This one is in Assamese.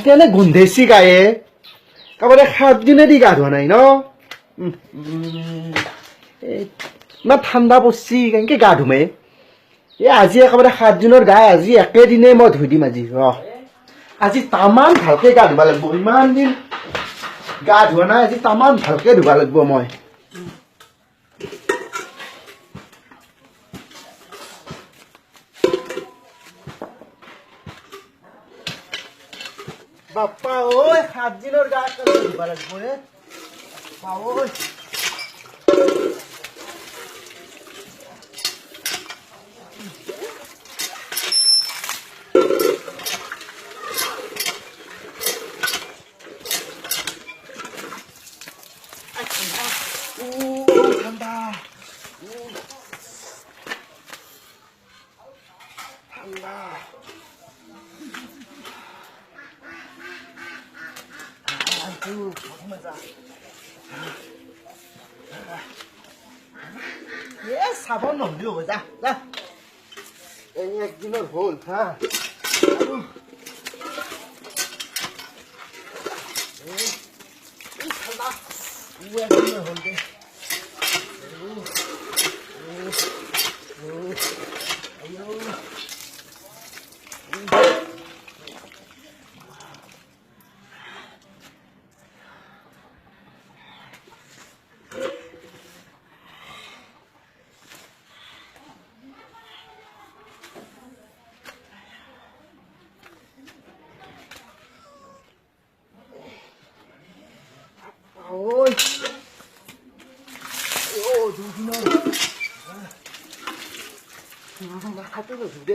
কেনে গোন্ধেছি গায়ে কাবাৰে 7 দিনেদি গা ধোৱা নাই ন ইমান ঠাণ্ডা পৰছি কেনেকে গা ধুমে আজি একেবাৰে 7 দিনৰ গা আজি একেদিনে মই ধুই দিম আজি আজি তামান ভালকে গা ধুবা লাগিব ইমান দিন গা ধোৱা নাই আজি তামান ভালকে ধুবা লাগিব মই বাপ্পা ঐ 7 দিনৰ গা কেনে ধুবা লাগিব হে বাপ্পা ঐ ঠাণ্ডা ঠাণ্ডা চাবোন নহ'লেও হ'ব যা যা এই একদিনৰ হ'ল হা ঠাণ্ডা একদিনৰ হ'ল দে ôi ô chú chú nó không bắt hết rồi chú đi